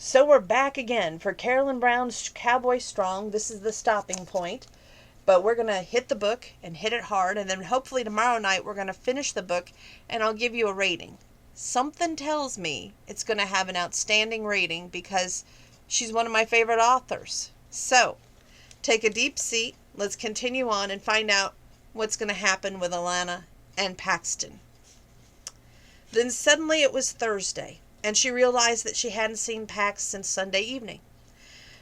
So we're back again for Carolyn Brown's Cowboy Strong. This is the stopping point. But we're going to hit the book and hit it hard. And then hopefully tomorrow night we're going to finish the book and I'll give you a rating. Something tells me it's going to have an outstanding rating because she's one of my favorite authors. So take a deep seat. Let's continue on and find out what's going to happen with Alana and Paxton. Then suddenly it was Thursday, and she realized that she hadn't seen Pax since Sunday evening.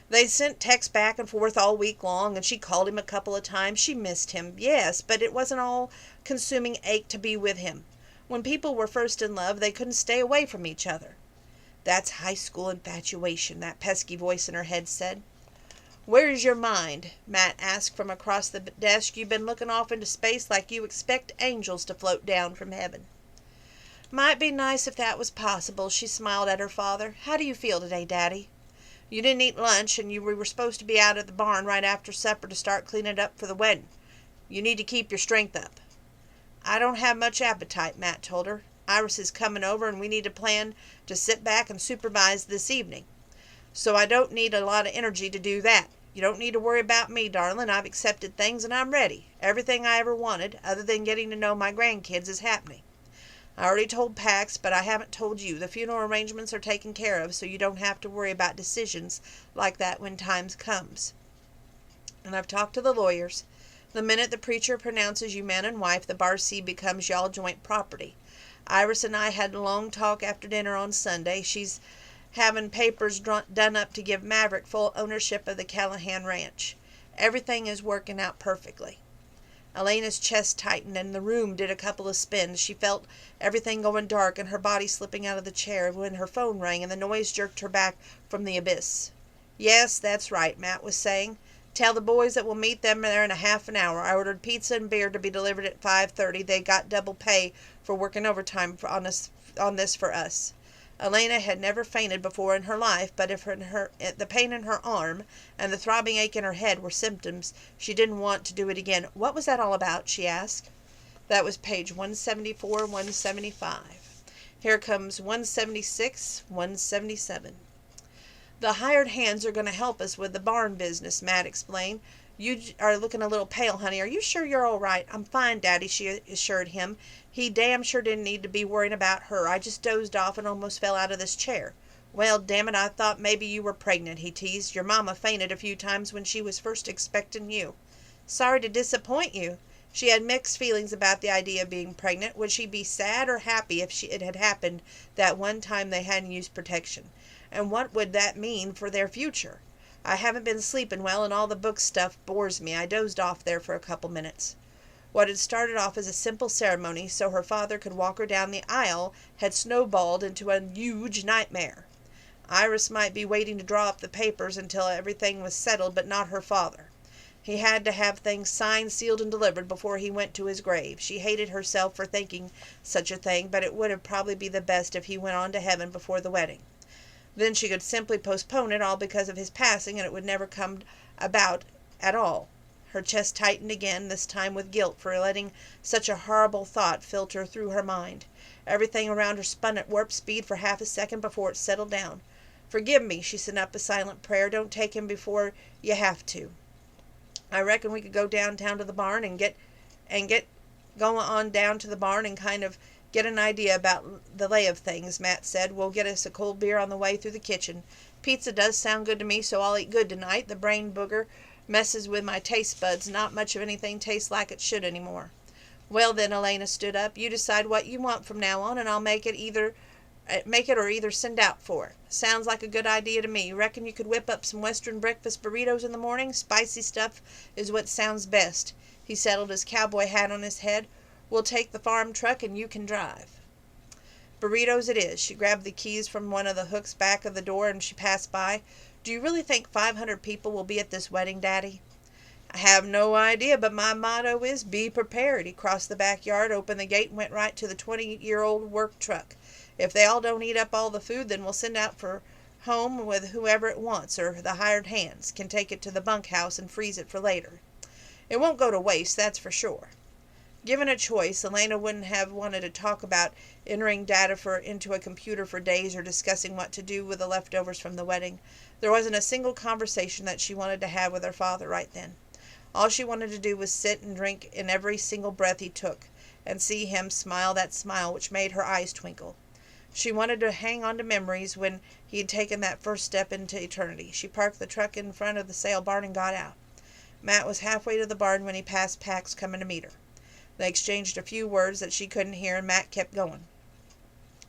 They sent texts back and forth all week long, and she called him a couple of times. She missed him, yes, but it wasn't all-consuming ache to be with him. When people were first in love, they couldn't stay away from each other. That's high school infatuation, that pesky voice in her head said. Where's your mind? Matt asked from across the desk. You've been looking off into space like you expect angels to float down from heaven. Might be nice if that was possible, she smiled at her father. How do you feel today, Daddy? You didn't eat lunch, and you were supposed to be out at the barn right after supper to start cleaning it up for the wedding. You need to keep your strength up. I don't have much appetite, Matt told her. Iris is coming over, and we need to plan to sit back and supervise this evening. So I don't need a lot of energy to do that. You don't need to worry about me, darling. I've accepted things, and I'm ready. Everything I ever wanted, other than getting to know my grandkids, is happening. I already told Pax, but I haven't told you. The funeral arrangements are taken care of, so you don't have to worry about decisions like that when time comes. And I've talked to the lawyers. The minute the preacher pronounces you man and wife, the bar C becomes y'all joint property. Iris and I had a long talk after dinner on Sunday. She's having papers done up to give Maverick full ownership of the Callahan Ranch. Everything is working out perfectly. Elena's chest tightened and the room did a couple of spins. She felt everything going dark and her body slipping out of the chair when her phone rang and the noise jerked her back from the abyss. Yes, that's right, Matt was saying. Tell the boys that we'll meet them there in a half an hour. I ordered pizza and beer to be delivered at 5:30. They got double pay for working overtime on this for us. Elena had never fainted before in her life, but if the pain in her arm and the throbbing ache in her head were symptoms, she didn't want to do it again. What was that all about? She asked. That was page 174, 175. Here comes 176, 177. The hired hands are going to help us with the barn business, Matt explained. You are looking a little pale, honey. Are you sure you're all right? I'm fine, Daddy, she assured him. He damn sure didn't need to be worrying about her. I just dozed off and almost fell out of this chair. Well, damn it, I thought maybe you were pregnant, he teased. Your mama fainted a few times when she was first expecting you. Sorry to disappoint you. She had mixed feelings about the idea of being pregnant. Would she be sad or happy if it had happened that one time they hadn't used protection? And what would that mean for their future? I haven't been sleeping well, and all the book stuff bores me. I dozed off there for a couple minutes. What had started off as a simple ceremony so her father could walk her down the aisle had snowballed into a huge nightmare. Iris might be waiting to draw up the papers until everything was settled, but not her father. He had to have things signed, sealed, and delivered before he went to his grave. She hated herself for thinking such a thing, but it would have probably been the best if he went on to heaven before the wedding. Then she could simply postpone it all because of his passing, and it would never come about at all. Her chest tightened again, this time with guilt for letting such a horrible thought filter through her mind. Everything around her spun at warp speed for half a second before it settled down. Forgive me, she sent up a silent prayer. Don't take him before you have to. I reckon we could go downtown to the barn and get going on down to the barn and kind of get an idea about the lay of things, Matt said. We'll get us a cold beer on the way through the kitchen. Pizza does sound good to me, so I'll eat good tonight. The brain booger messes with my taste buds. Not much of anything tastes like it should anymore. Well then, Elena stood up. You decide what you want from now on, and I'll make it or either send out for it. Sounds like a good idea to me. Reckon you could whip up some Western breakfast burritos in the morning? Spicy stuff is what sounds best. He settled his cowboy hat on his head. We'll take the farm truck and you can drive. Burritos it is. She grabbed the keys from one of the hooks back of the door and she passed by. Do you really think 500 people will be at this wedding, Daddy? I have no idea, but my motto is be prepared. He crossed the backyard, opened the gate, and went right to the 20-year-old work truck. If they all don't eat up all the food, then we'll send out for home with whoever it wants, or the hired hands can take it to the bunkhouse and freeze it for later. It won't go to waste, that's for sure. Given a choice, Elena wouldn't have wanted to talk about entering data into a computer for days or discussing what to do with the leftovers from the wedding. There wasn't a single conversation that she wanted to have with her father right then. All she wanted to do was sit and drink in every single breath he took, and see him smile that smile which made her eyes twinkle. She wanted to hang on to memories when he had taken that first step into eternity. She parked the truck in front of the sale barn and got out. Matt was halfway to the barn when he passed Pax coming to meet her. They exchanged a few words that she couldn't hear, and Matt kept going.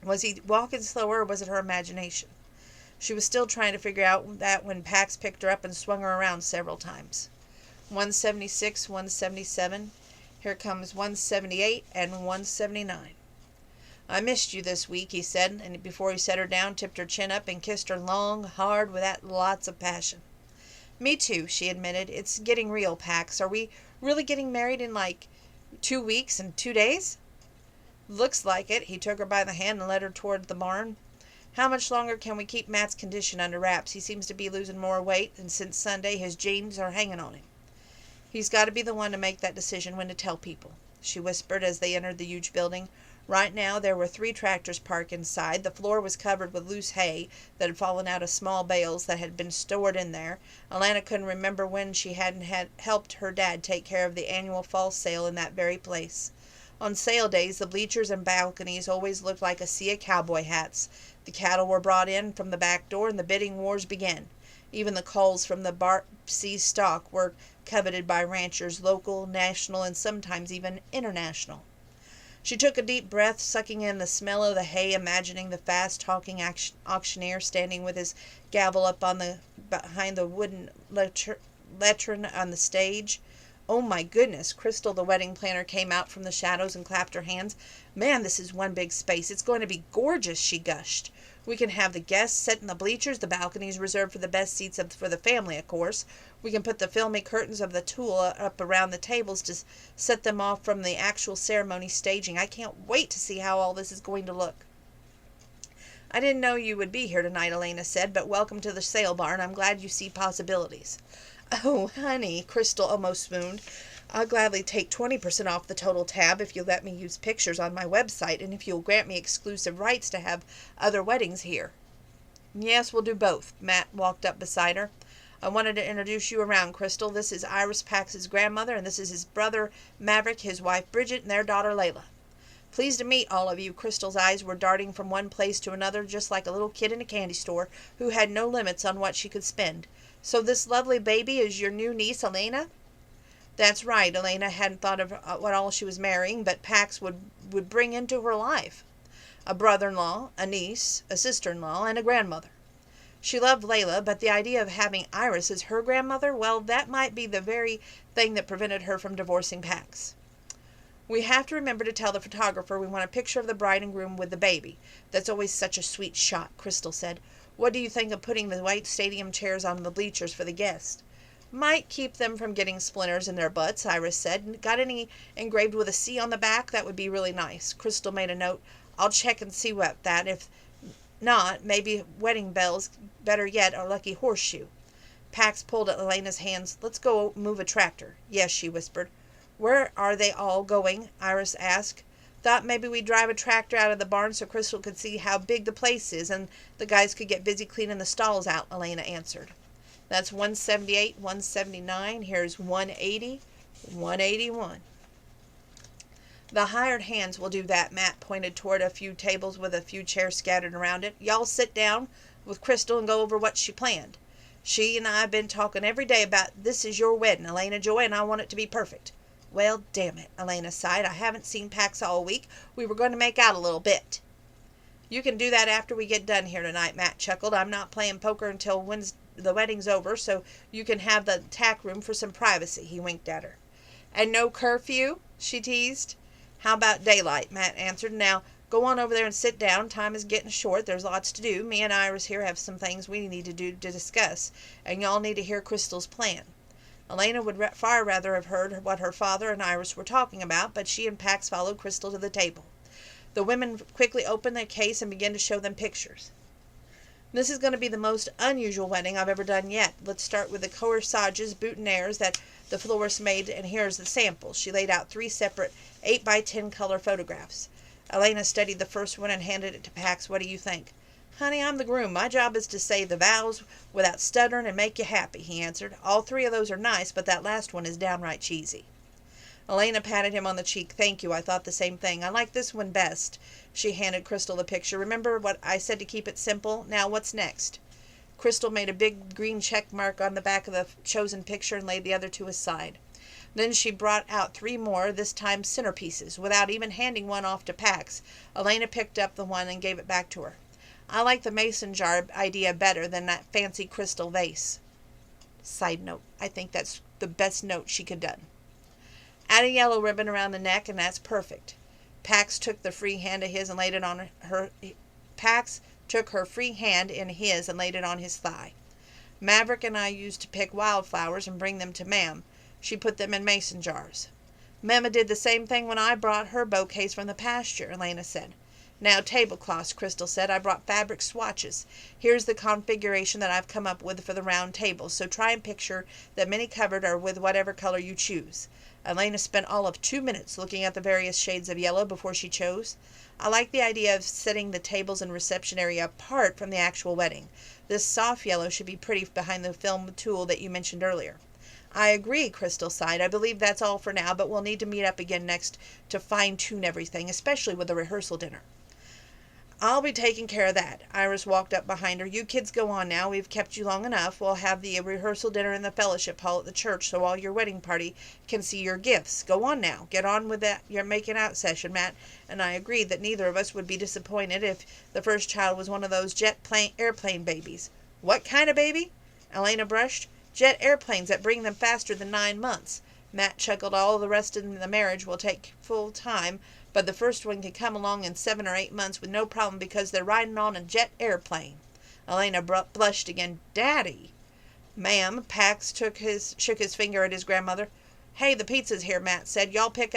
Was he walking slower, or was it her imagination? She was still trying to figure out that when Pax picked her up and swung her around several times. 176, 177. Here comes 178 and 179. I missed you this week, he said, and before he set her down, tipped her chin up and kissed her long, hard, with that lots of passion. Me too, she admitted. It's getting real, Pax. Are we really getting married in 2 weeks and 2 days? Looks like it. He took her by the hand and led her toward the barn. How much longer can we keep Matt's condition under wraps? He seems to be losing more weight, and since Sunday his genes are hanging on him. He's got to be the one to make that decision when to tell people, she whispered as they entered the huge building. Right now there were 3 tractors parked inside. The floor was covered with loose hay that had fallen out of small bales that had been stored in there. Alana couldn't remember when she hadn't helped her dad take care of the annual fall sale in that very place. On sale days, the bleachers and balconies always looked like a sea of cowboy hats. The cattle were brought in from the back door, and the bidding wars began. Even the culls from the Barpsey stock were coveted by ranchers, local, national, and sometimes even international. She took a deep breath, sucking in the smell of the hay, imagining the fast-talking auctioneer standing with his gavel up behind the wooden lectern on the stage. Oh my goodness, Crystal, the wedding planner, came out from the shadows and clapped her hands. Man, this is one big space. It's going to be gorgeous, she gushed. We can have the guests sit in the bleachers, the balconies reserved for the best seats for the family, of course. We can put the filmy curtains of the tulle up around the tables to set them off from the actual ceremony staging. I can't wait to see how all this is going to look. I didn't know you would be here tonight, Elena said, but welcome to the sale barn. I'm glad you see possibilities. Oh, honey, Crystal almost swooned. I'll gladly take 20% off the total tab if you'll let me use pictures on my website and if you'll grant me exclusive rights to have other weddings here. Yes, we'll do both. Matt walked up beside her. I wanted to introduce you around, Crystal. This is Iris Pax's grandmother, and this is his brother Maverick, his wife Bridget, and their daughter Layla. Pleased to meet all of you. Crystal's eyes were darting from one place to another just like a little kid in a candy store who had no limits on what she could spend. So this lovely baby is your new niece, Elena? That's right. Elena hadn't thought of what all she was marrying, but Pax would bring into her life. A brother-in-law, a niece, a sister-in-law, and a grandmother. She loved Layla, but the idea of having Iris as her grandmother, well, that might be the very thing that prevented her from divorcing Pax. We have to remember to tell the photographer we want a picture of the bride and groom with the baby. That's always such a sweet shot, Crystal said. What do you think of putting the white stadium chairs on the bleachers for the guests? Might keep them from getting splinters in their butts, Iris said. Got any engraved with a C on the back? That would be really nice. Crystal made a note. I'll check and see what that. If not, maybe wedding bells, better yet, a lucky horseshoe. Pax pulled at Elena's hands. Let's go move a tractor. Yes, she whispered. Where are they all going? Iris asked. Thought maybe we'd drive a tractor out of the barn so Crystal could see how big the place is and the guys could get busy cleaning the stalls out, Elena answered. That's 178, 179. Here's 180, 181. The hired hands will do that. Matt pointed toward a few tables with a few chairs scattered around it. Y'all sit down with Crystal and go over what she planned. She and I have been talking every day about this is your wedding, Elena Joy, and I want it to be perfect. Well, damn it, Elena sighed. I haven't seen Pax all week. We were going to make out a little bit. You can do that after we get done here tonight, Matt chuckled. I'm not playing poker until the wedding's over, so you can have the tack room for some privacy, he winked at her. And no curfew? She teased. How about daylight? Matt answered. Now, go on over there and sit down. Time is getting short. There's lots to do. Me and Iris here have some things we need to discuss, and y'all need to hear Crystal's plan. Elena would far rather have heard what her father and Iris were talking about, but she and Pax followed Crystal to the table. The women quickly opened their case and began to show them pictures. This is going to be the most unusual wedding I've ever done yet. Let's start with the corsages, boutonnieres that the florist made, and here's the sample. She laid out 3 separate 8 by 10 color photographs. Elena studied the first one and handed it to Pax. What do you think? Honey, I'm the groom. My job is to say the vows without stuttering and make you happy, he answered. All 3 of those are nice, but that last one is downright cheesy. Elena patted him on the cheek. Thank you, I thought the same thing. I like this one best. She handed Crystal the picture. Remember what I said to keep it simple? Now what's next? Crystal made a big green check mark on the back of the chosen picture and laid the other 2 aside. Then she brought out 3 more, this time centerpieces. Without even handing one off to Pax, Elena picked up the one and gave it back to her. I like the mason jar idea better than that fancy crystal vase. Side note, I think that's the best note she could have done. Add a yellow ribbon around the neck, and that's perfect. Pax took the free hand of his and laid it on her. Pax took her free hand in his and laid it on his thigh. Maverick and I used to pick wildflowers and bring them to Mam. She put them in mason jars. Mamma did the same thing when I brought her bouquets from the pasture, Elena said. Now tablecloths, Crystal said. I brought fabric swatches. Here's the configuration that I've come up with for the round table, so try and picture them many covered or with whatever color you choose. Elena spent all of 2 minutes looking at the various shades of yellow before she chose. I like the idea of setting the tables and reception area apart from the actual wedding. This soft yellow should be pretty behind the film tool that you mentioned earlier. I agree, Crystal sighed. I believe that's all for now, but we'll need to meet up again next to fine-tune everything, especially with the rehearsal dinner. I'll be taking care of that. Iris walked up behind her. You kids go on now. We've kept you long enough. We'll have the rehearsal dinner in the fellowship hall at the church so all your wedding party can see your gifts. Go on now. Get on with that your making out session, Matt. And I agreed that neither of us would be disappointed if the first child was one of those airplane babies. What kind of baby? Elena brushed. Jet airplanes that bring them faster than 9 months. Matt chuckled. All the rest of the marriage will take full time, but the first one can come along in 7 or 8 months with no problem because they're riding on a jet airplane. Elena blushed again. Daddy. Ma'am. Pax shook his finger at his grandmother. Hey, the pizza's here, Matt said. Y'all pick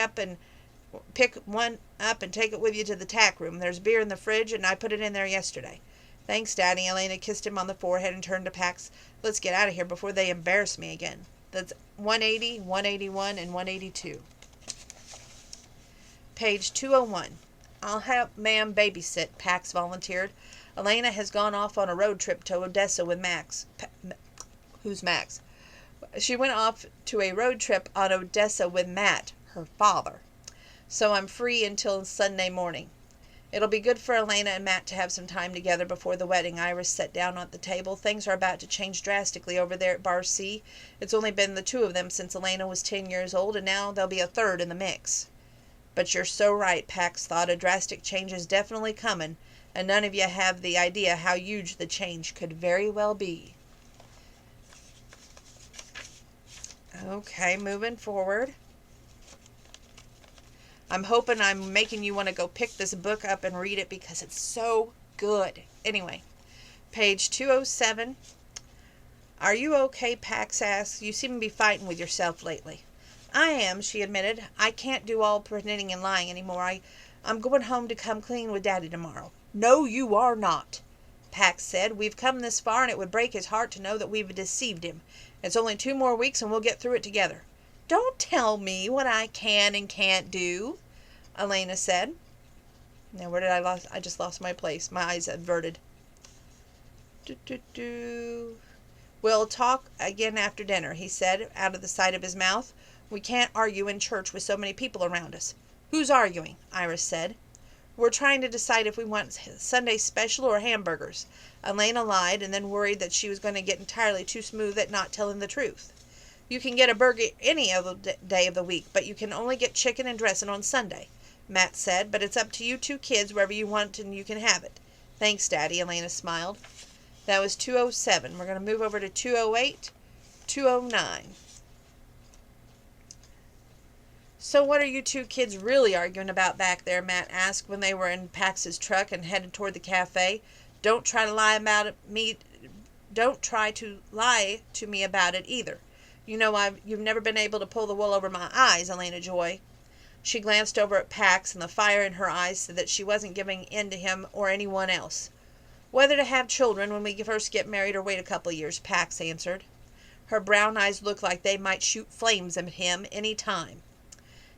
one up and take it with you to the tack room. There's beer in the fridge, and I put it in there yesterday. Thanks, Daddy. Elena kissed him on the forehead and turned to Pax. Let's get out of here before they embarrass me again. That's 180, 181, and 182. Page 201. I'll help Ma'am babysit, Pax volunteered. Elena has gone off on a road trip to Odessa with Max. Who's Max? She went off to a road trip on Odessa with Matt, her father. So I'm free until Sunday morning. It'll be good for Elena and Matt to have some time together before the wedding. Iris sat down at the table. Things are about to change drastically over there at Bar C. It's only been the 2 of them since Elena was 10 years old, and now there'll be a third in the mix. But you're so right, Pax thought. A drastic change is definitely coming, and none of you have the idea how huge the change could very well be. Okay, moving forward. I'm hoping I'm making you want to go pick this book up and read it because it's so good. Anyway, page 207. Are you okay, Pax asked. You seem to be fighting with yourself lately. I am, she admitted. I can't do all pretending and lying anymore. I'm going home to come clean with Daddy tomorrow. No, you are not, Pax said. We've come this far, and it would break his heart to know that we've deceived him. It's only 2 more weeks, and we'll get through it together. Don't tell me what I can and can't do, Elena said. Now, where did I just lost my place. My eyes averted. We'll talk again after dinner, he said, out of the side of his mouth. We can't argue in church with so many people around us. Who's arguing? Iris said. We're trying to decide if we want Sunday special or hamburgers. Elena lied and then worried that she was going to get entirely too smooth at not telling the truth. You can get a burger any other day of the week, but you can only get chicken and dressing on Sunday, Matt said. But it's up to you 2 kids. Wherever you want and you can have it. Thanks, Daddy, Elena smiled. That was 207. We're going to move over to 208, 209. So what are you 2 kids really arguing about back there? Matt asked when they were in Pax's truck and headed toward the cafe. Don't try to lie to me about it either. You know you've never been able to pull the wool over my eyes, Elena Joy. She glanced over at Pax, and the fire in her eyes said that she wasn't giving in to him or anyone else. Whether to have children when we first get married or wait a couple of years, Pax answered. Her brown eyes looked like they might shoot flames at him any time.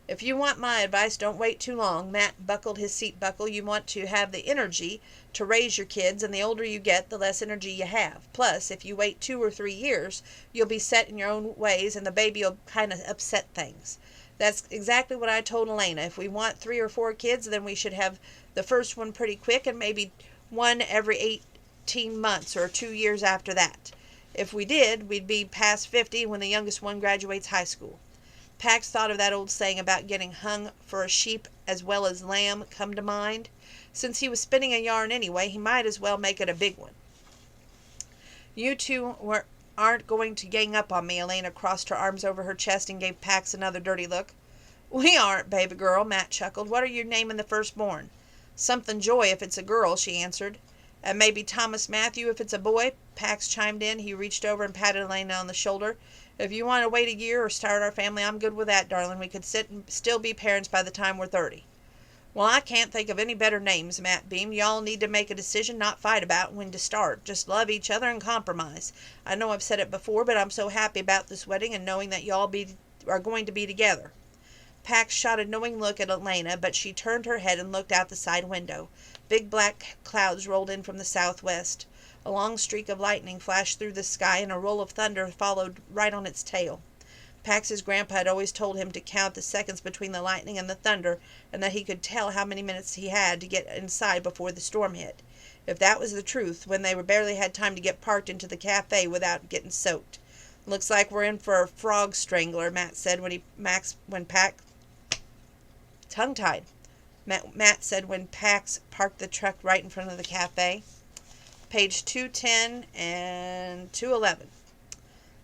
If you want my advice, don't wait too long. Matt buckled his seat buckle. You want to have the energy to raise your kids, and the older you get, the less energy you have. Plus, if you wait 2 or 3 years, you'll be set in your own ways, and the baby will kind of upset things. That's exactly what I told Elena. If we want 3 or 4 kids, then we should have the first one pretty quick, and maybe one every 18 months or 2 years after that. If we did, we'd be past 50 when the youngest one graduates high school. Pax thought of that old saying about getting hung for a sheep as well as lamb come to mind. Since he was spinning a yarn anyway, he might as well make it a big one. You two aren't going to gang up on me. Elena crossed her arms over her chest and gave Pax another dirty look. We aren't, baby girl, Matt chuckled. What are you naming the firstborn? Something Joy if it's a girl, she answered. And maybe Thomas Matthew if it's a boy, Pax chimed in. He reached over and patted Elena on the shoulder. If you want to wait a year or start our family, I'm good with that, darling. We could sit and still be parents by the time we're 30. Well, I can't think of any better names, Matt beamed. Y'all need to make a decision, not fight about when to start. Just love each other and compromise. I know I've said it before, but I'm so happy about this wedding and knowing that y'all are going to be together. Pax shot a knowing look at Elena, but she turned her head and looked out the side window. Big black clouds rolled in from the southwest. A long streak of lightning flashed through the sky, and a roll of thunder followed right on its tail. Pax's grandpa had always told him to count the seconds between the lightning and the thunder, and that he could tell how many minutes he had to get inside before the storm hit. If that was the truth, when they barely had time to get parked into the cafe without getting soaked. Looks like we're in for a frog strangler, Matt said tongue-tied. Matt said when Pax parked the truck right in front of the cafe. Page 210 and 211.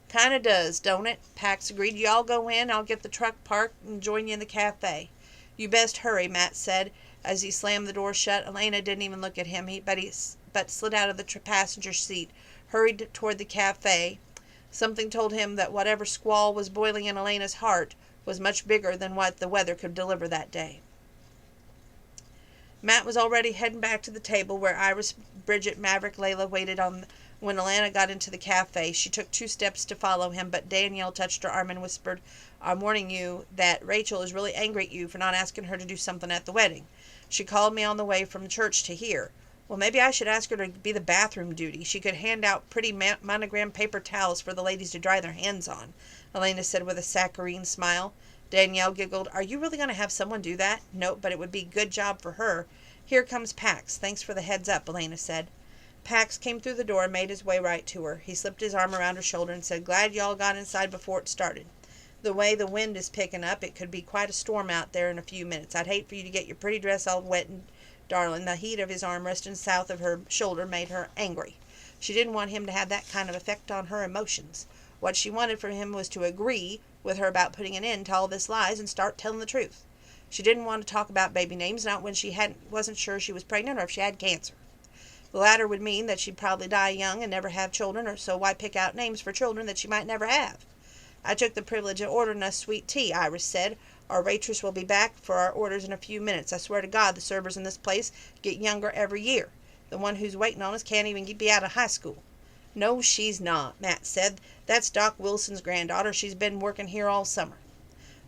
Kinda does, don't it? Pax agreed. Y'all go in, I'll get the truck parked and join you in the cafe. You best hurry, Matt said as he slammed the door shut. Elena didn't even look at him, but slid out of the passenger seat, hurried toward the cafe. Something told him that whatever squall was boiling in Elena's heart was much bigger than what the weather could deliver that day. Matt was already heading back to the table where Iris, Bridget, Maverick, Layla waited on when Elena got into the cafe. She took 2 steps to follow him, but Danielle touched her arm and whispered, I'm warning you that Rachel is really angry at you for not asking her to do something at the wedding. She called me on the way from church to here. Well, maybe I should ask her to be the bathroom duty. She could hand out pretty monogram paper towels for the ladies to dry their hands on, Elena said with a saccharine smile. Danielle giggled. Are you really going to have someone do that? Nope, but it would be a good job for her. Here comes Pax. Thanks for the heads up, Elena said. Pax came through the door and made his way right to her. He slipped his arm around her shoulder and said, Glad y'all got inside before it started. The way the wind is picking up, it could be quite a storm out there in a few minutes. I'd hate for you to get your pretty dress all wet and darling. The heat of his arm resting south of her shoulder made her angry. She didn't want him to have that kind of effect on her emotions. What she wanted from him was to agree with her about putting an end to all this lies and start telling the truth. She didn't want to talk about baby names, not when she wasn't sure she was pregnant or if she had cancer. The latter would mean that she'd probably die young and never have children, or so why pick out names for children that she might never have? I took the privilege of ordering us sweet tea, Iris said. Our waitress will be back for our orders in a few minutes. I swear to God, the servers in this place get younger every year. The one who's waiting on us can't even be out of high school. No, she's not, Matt said. That's Doc Wilson's granddaughter. She's been working here all summer.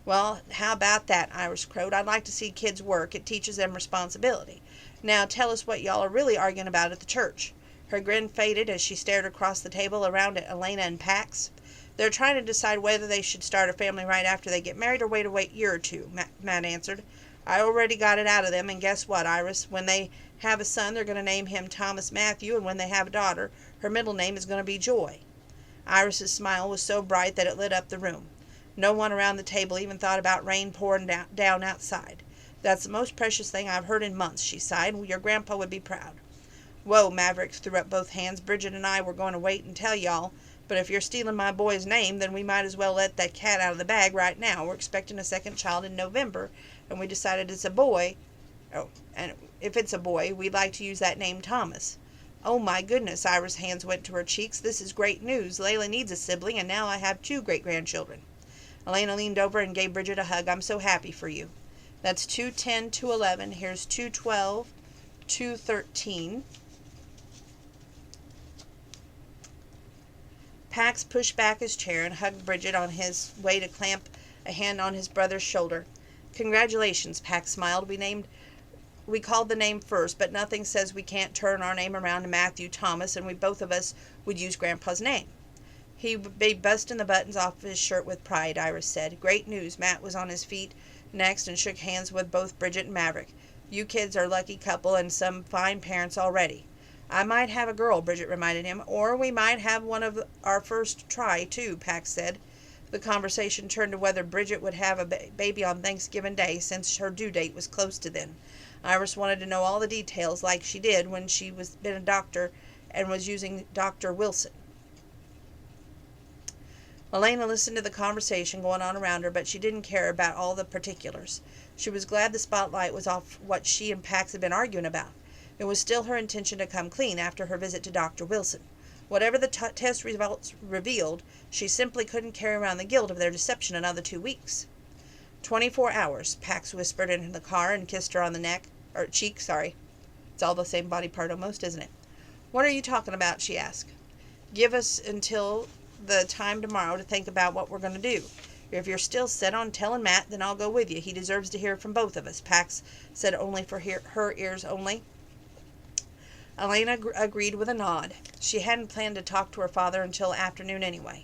Well, how about that, Iris crowed. I'd like to see kids work. It teaches them responsibility. Now tell us what y'all are really arguing about at the church. Her grin faded as she stared across the table around at Elena and Pax. They're trying to decide whether they should start a family right after they get married or wait a year or two, Matt answered. I already got it out of them, and guess what, Iris? When they have a son, they're going to name him Thomas Matthew, and when they have a daughter, her middle name is going to be Joy. Iris's smile was so bright that it lit up the room. No one around the table even thought about rain pouring down outside. That's the most precious thing I've heard in months, she sighed. Your grandpa would be proud. Whoa, Maverick threw up both hands. Bridget and I were going to wait and tell y'all, but if you're stealing my boy's name, then we might as well let that cat out of the bag right now. We're expecting a second child in November, and we decided it's a boy. Oh, and if it's a boy, we'd like to use that name Thomas. Oh, my goodness, Iris' hands went to her cheeks. This is great news. Layla needs a sibling, and now I have 2 great-grandchildren. Elena leaned over and gave Bridget a hug. I'm so happy for you. That's 210, 211. Here's 212, 213. Pax pushed back his chair and hugged Bridget on his way to clamp a hand on his brother's shoulder. Congratulations, Pax smiled. We called the name first, but nothing says we can't turn our name around to Matthew Thomas, and we both of us would use Grandpa's name. He would be busting the buttons off his shirt with pride, Iris said. Great news. Matt was on his feet next and shook hands with both Bridget and Maverick. You kids are a lucky couple and some fine parents already. I might have a girl, Bridget reminded him, or we might have one of our first try, too, Pax said. The conversation turned to whether Bridget would have a baby on Thanksgiving Day, since her due date was close to then. Iris wanted to know all the details, like she did when she was been a doctor and was using Dr. Wilson. Elena listened to the conversation going on around her, but she didn't care about all the particulars. She was glad the spotlight was off what she and Pax had been arguing about. It was still her intention to come clean after her visit to Dr. Wilson. Whatever the test results revealed, she simply couldn't carry around the guilt of their deception another 2 weeks. 24 hours, Pax whispered into the car and kissed her on the cheek. It's all the same body part almost, isn't it? What are you talking about, she asked. Give us until the time tomorrow to think about what we're going to do. If you're still set on telling Matt, then I'll go with you. He deserves to hear from both of us, Pax said, only for her ears only. Elena agreed with a nod. She hadn't planned to talk to her father until afternoon anyway,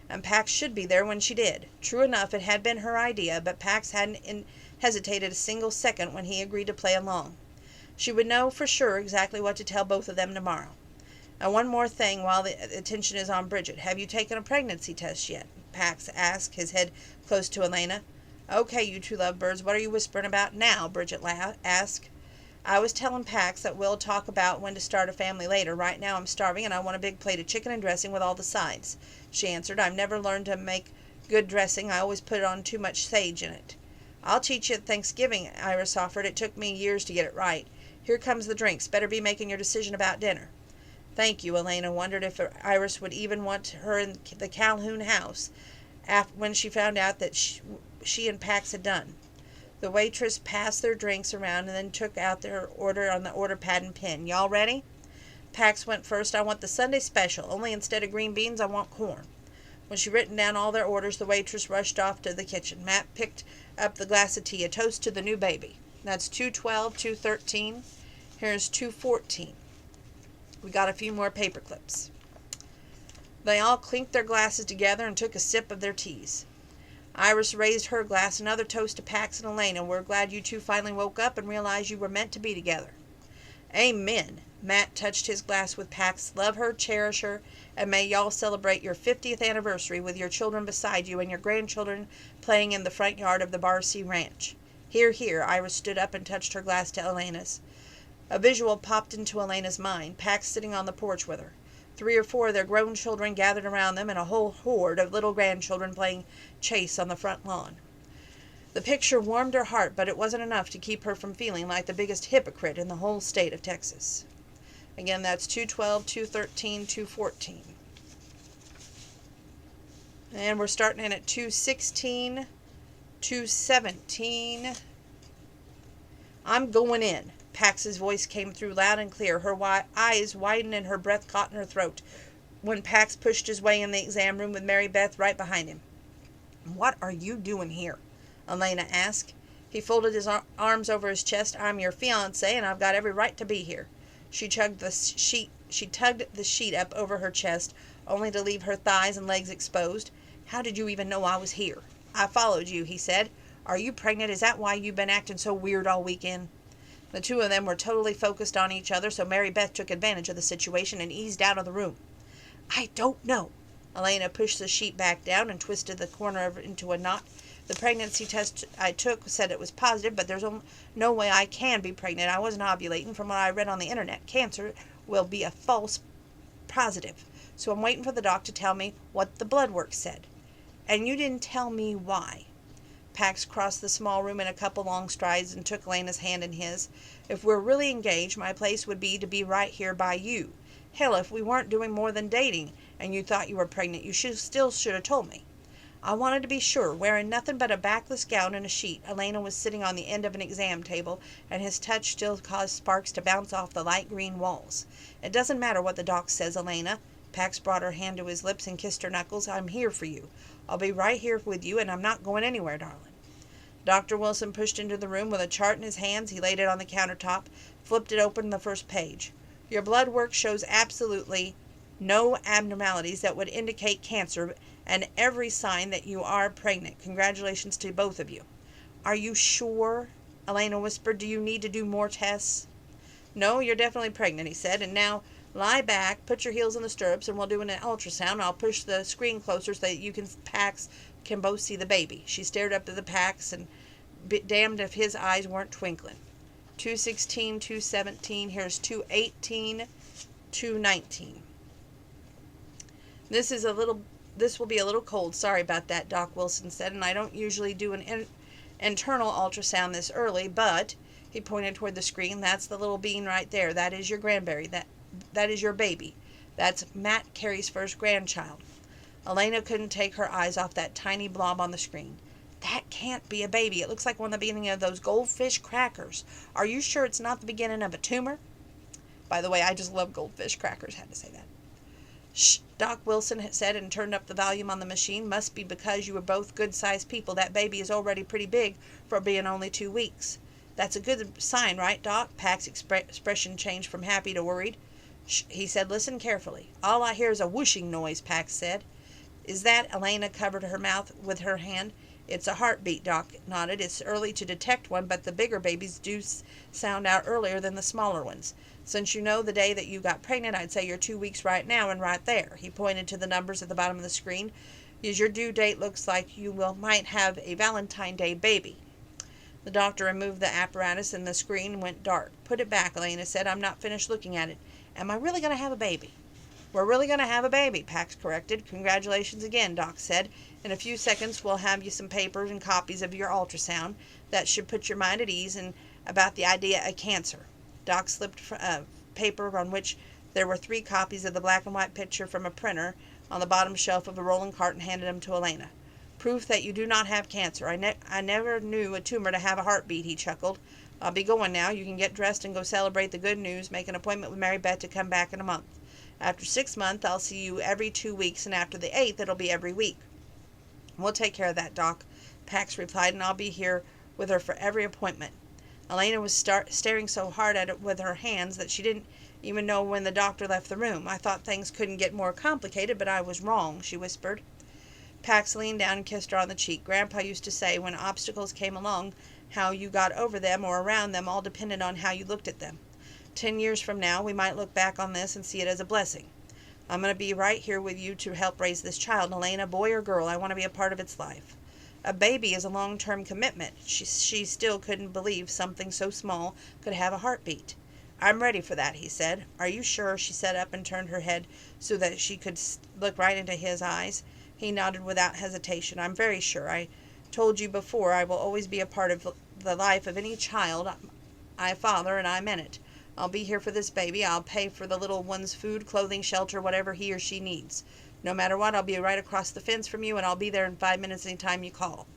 and Pax should be there when she did. True enough, it had been her idea, but Pax hadn't hesitated a single second when he agreed to play along. She would know for sure exactly what to tell both of them tomorrow. And one more thing while the attention is on Bridget. Have you taken a pregnancy test yet? Pax asked, his head close to Elena. Okay, you two lovebirds, what are you whispering about now? Bridget asked. I was telling Pax that we'll talk about when to start a family later. Right now I'm starving and I want a big plate of chicken and dressing with all the sides, she answered. I've never learned to make good dressing. I always put on too much sage in it. I'll teach you at Thanksgiving, Iris offered. It took me years to get it right. Here comes the drinks. Better be making your decision about dinner. Thank you, Elena wondered if Iris would even want her in the Calhoun house when she found out that she and Pax had done. The waitress passed their drinks around and then took out their order on the order pad and pen. Y'all ready? Pax went first. I want the Sunday special, only instead of green beans, I want corn. When she'd written down all their orders, the waitress rushed off to the kitchen. Matt picked up the glass of tea, a toast to the new baby. That's 212, 213. Here's 214. We got a few more paper clips. They all clinked their glasses together and took a sip of their teas. Iris raised her glass, another toast to Pax and Elena. We're glad you two finally woke up and realized you were meant to be together. Amen. Matt touched his glass with Pax. Love her, cherish her, and may y'all celebrate your 50th anniversary with your children beside you and your grandchildren playing in the front yard of the Barcy Ranch. Hear, hear. Iris stood up and touched her glass to Elena's. A visual popped into Elena's mind. Pax sitting on the porch with her. 3 or 4 of their grown children gathered around them, and a whole horde of little grandchildren playing chase on the front lawn. The picture warmed her heart, but it wasn't enough to keep her from feeling like the biggest hypocrite in the whole state of Texas. Again, that's 212, 213, 214. And we're starting in at 216, 217. I'm going in. Pax's voice came through loud and clear. Her eyes widened and her breath caught in her throat when Pax pushed his way in the exam room with Mary Beth right behind him. What are you doing here? Elena asked. He folded his arms over his chest. I'm your fiancé, and I've got every right to be here. She tugged the sheet up over her chest, only to leave her thighs and legs exposed. How did you even know I was here? I followed you, he said. Are you pregnant? Is that why you've been acting so weird all weekend? The two of them were totally focused on each other, so Mary Beth took advantage of the situation and eased out of the room. I don't know. Elena pushed the sheet back down and twisted the corner into a knot. The pregnancy test I took said it was positive, but there's no way I can be pregnant. I wasn't ovulating. From what I read on the internet, cancer will be a false positive. So I'm waiting for the doc to tell me what the blood work said. And you didn't tell me why. Pax crossed the small room in a couple long strides and took Elena's hand in his. If we're really engaged, my place would be to be right here by you. Hell, if we weren't doing more than dating and you thought you were pregnant, you still should have told me. I wanted to be sure. Wearing nothing but a backless gown and a sheet, Elena was sitting on the end of an exam table, and his touch still caused sparks to bounce off the light green walls. It doesn't matter what the doc says, Elena. Pax brought her hand to his lips and kissed her knuckles. I'm here for you. I'll be right here with you, and I'm not going anywhere, darling. Dr. Wilson pushed into the room with a chart in his hands. He laid it on the countertop, flipped it open the first page. Your blood work shows absolutely no abnormalities that would indicate cancer, and every sign that you are pregnant. Congratulations to both of you. Are you sure? Elena whispered. Do you need to do more tests? No, you're definitely pregnant, he said. And now lie back, put your heels in the stirrups, and we'll do an ultrasound. I'll push the screen closer so that you Pax can both see the baby. She stared up at the Pax and damned if his eyes weren't twinkling. 216, 217, here's 218, 219. This will be a little cold. Sorry about that, Doc Wilson said, and I don't usually do an internal ultrasound this early, but he pointed toward the screen. That's the little bean right there. That is your grandberry. That is your baby. That's Matt Carey's first grandchild. Elena couldn't take her eyes off that tiny blob on the screen. That can't be a baby. It looks like one of the beginning of those goldfish crackers. Are you sure it's not the beginning of a tumor? By the way, I just love goldfish crackers. Had to say that. Shh, Doc Wilson had said and turned up the volume on the machine. Must be because you were both good-sized people. That baby is already pretty big for being only 2 weeks. That's a good sign, right, Doc? Pax's expression changed from happy to worried. Shh, he said, listen carefully. All I hear is a whooshing noise, Pax said. Is that? Elena covered her mouth with her hand. It's a heartbeat, Doc nodded. It's early to detect one, but the bigger babies do sound out earlier than the smaller ones. Since you know the day that you got pregnant, I'd say you're 2 weeks right now and right there. He pointed to the numbers at the bottom of the screen. As your due date looks like you might have a Valentine's Day baby. The doctor removed the apparatus and the screen went dark. Put it back, Elena said. I'm not finished looking at it. Am I really going to have a baby? We're really going to have a baby, Pax corrected. Congratulations again, Doc said. In a few seconds, we'll have you some papers and copies of your ultrasound. That should put your mind at ease and about the idea of cancer. Doc slipped a paper on which there were 3 copies of the black and white picture from a printer on the bottom shelf of a rolling cart and handed them to Elena. Proof that you do not have cancer. I never knew a tumor to have a heartbeat, he chuckled. I'll be going now. You can get dressed and go celebrate the good news. Make an appointment with Mary Beth to come back in a month. After 6 months, I'll see you every 2 weeks, and after the 8th, it'll be every week. We'll take care of that, Doc, Pax replied, and I'll be here with her for every appointment. Elena was staring so hard at it with her hands that she didn't even know when the doctor left the room. I thought things couldn't get more complicated, but I was wrong, she whispered. Pax leaned down and kissed her on the cheek. Grandpa used to say when obstacles came along, how you got over them or around them all depended on how you looked at them. 10 years from now, we might look back on this and see it as a blessing. I'm going to be right here with you to help raise this child, Elena, boy or girl. I want to be a part of its life. A baby is a long-term commitment. She still couldn't believe something so small could have a heartbeat. I'm ready for that, he said. Are you sure? She sat up and turned her head so that she could look right into his eyes. He nodded without hesitation. I'm very sure. I told you before I will always be a part of the life of any child I father, and I meant it. I'll be here for this baby. I'll pay for the little one's food, clothing, shelter, whatever he or she needs. No matter what, I'll be right across the fence from you, and I'll be there in 5 minutes any time you call.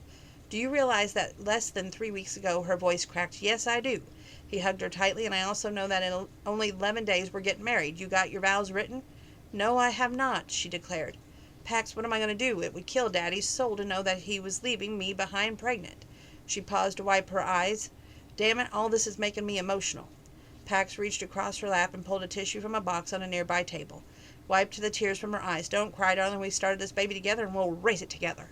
Do you realize that less than 3 weeks ago her voice cracked? Yes, I do. He hugged her tightly, and I also know that in only 11 days we're getting married. You got your vows written? No, I have not, she declared. Pax, what am I going to do? It would kill Daddy's soul to know that he was leaving me behind pregnant. She paused to wipe her eyes. Damn it, all this is making me emotional. Pax reached across her lap and pulled a tissue from a box on a nearby table. Wiped the tears from her eyes. Don't cry, darling. We started this baby together and we'll raise it together.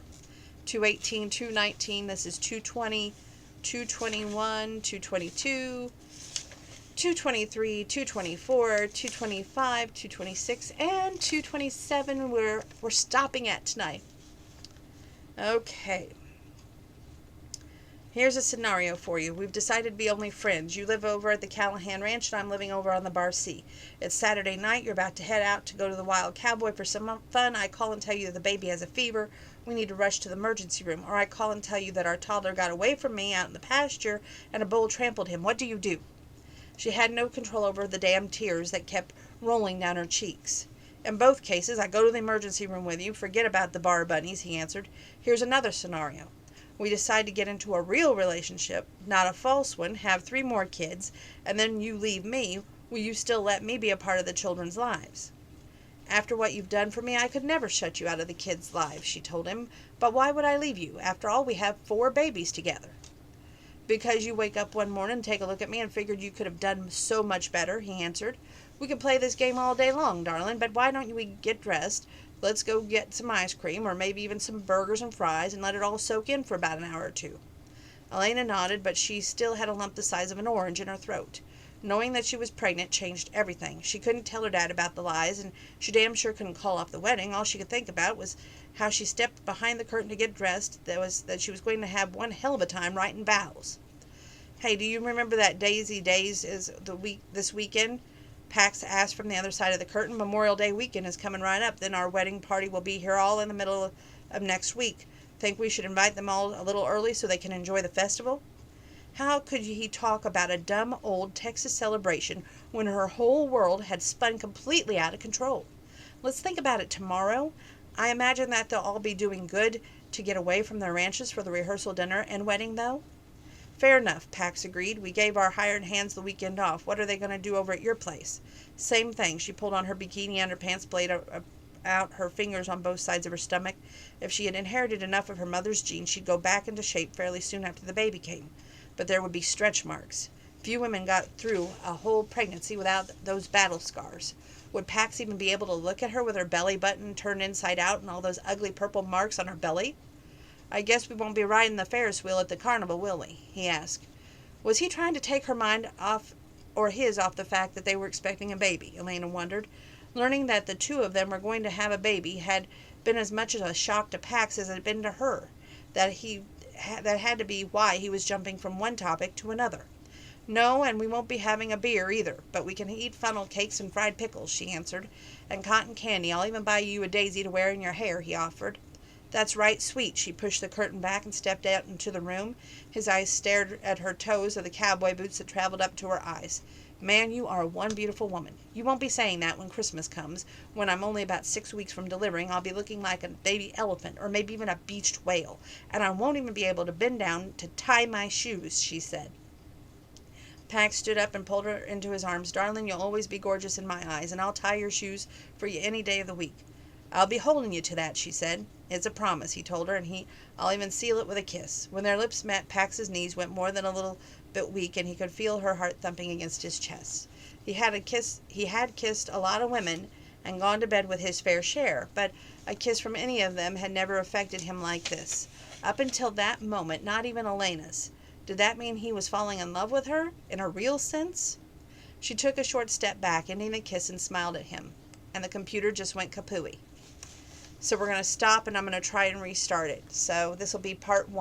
218, 219. This is 220, 221, 222, 223, 224, 225, 226, and 227 we're stopping at tonight. Okay. Here's a scenario for you. We've decided to be only friends. You live over at the Callahan Ranch, and I'm living over on the Bar C. It's Saturday night. You're about to head out to go to the Wild Cowboy for some fun. I call and tell you that the baby has a fever. We need to rush to the emergency room. Or I call and tell you that our toddler got away from me out in the pasture, and a bull trampled him. What do you do? She had no control over the damn tears that kept rolling down her cheeks. In both cases, I go to the emergency room with you. Forget about the bar bunnies, he answered. Here's another scenario. We decide to get into a real relationship, not a false one, have 3 more kids, and then you leave me. Will you still let me be a part of the children's lives? After what you've done for me, I could never shut you out of the kids' lives, she told him. But why would I leave you? After all, we have 4 babies together. Because you wake up one morning and take a look at me and figured you could have done so much better, he answered. We could play this game all day long, darling, but why don't we get dressed? Let's go get some ice cream, or maybe even some burgers and fries, and let it all soak in for about an hour or two. Elena nodded, but she still had a lump the size of an orange in her throat. Knowing that she was pregnant changed everything. She couldn't tell her dad about the lies, and she damn sure couldn't call off the wedding. All she could think about was how she stepped behind the curtain to get dressed, that she was going to have one hell of a time writing vows. Hey, do you remember that Daisy Days is this weekend? Pax asked from the other side of the curtain. Memorial Day weekend is coming right up. Then our wedding party will be here all in the middle of next week. Think we should invite them all a little early so they can enjoy the festival? How could he talk about a dumb old Texas celebration when her whole world had spun completely out of control? Let's think about it tomorrow. I imagine that they'll all be doing good to get away from their ranches for the rehearsal dinner and wedding, though. Fair enough, Pax agreed. We gave our hired hands the weekend off. What are they going to do over at your place? Same thing. She pulled on her bikini underpants, played out her fingers on both sides of her stomach. If she had inherited enough of her mother's genes, she'd go back into shape fairly soon after the baby came. But there would be stretch marks. Few women got through a whole pregnancy without those battle scars. Would Pax even be able to look at her with her belly button turned inside out and all those ugly purple marks on her belly? I guess we won't be riding the Ferris wheel at the carnival, will we? He asked. Was he trying to take her mind off, or his off the fact that they were expecting a baby? Elena wondered. Learning that the 2 of them were going to have a baby had been as much a shock to Pax as it had been to her. That had to be why he was jumping from one topic to another. No, and we won't be having a beer either, but we can eat funnel cakes and fried pickles, she answered. And cotton candy. I'll even buy you a daisy to wear in your hair, he offered. That's right, sweet. She pushed the curtain back and stepped out into the room. His eyes stared at her toes of the cowboy boots that traveled up to her eyes. Man, you are one beautiful woman. You won't be saying that when Christmas comes. When I'm only about 6 weeks from delivering, I'll be looking like a baby elephant, or maybe even a beached whale. And I won't even be able to bend down to tie my shoes, she said. Pax stood up and pulled her into his arms. Darling, you'll always be gorgeous in my eyes, and I'll tie your shoes for you any day of the week. I'll be holding you to that, she said. It's a promise, he told her, and I'll even seal it with a kiss. When their lips met, Pax's knees went more than a little bit weak, and he could feel her heart thumping against his chest. He had kissed a lot of women and gone to bed with his fair share, but a kiss from any of them had never affected him like this. Up until that moment, not even Elena's. Did that mean he was falling in love with her, in a real sense? She took a short step back, ending the kiss, and smiled at him, and the computer just went kapooey. So we're going to stop, and I'm going to try and restart it. So this will be part 1.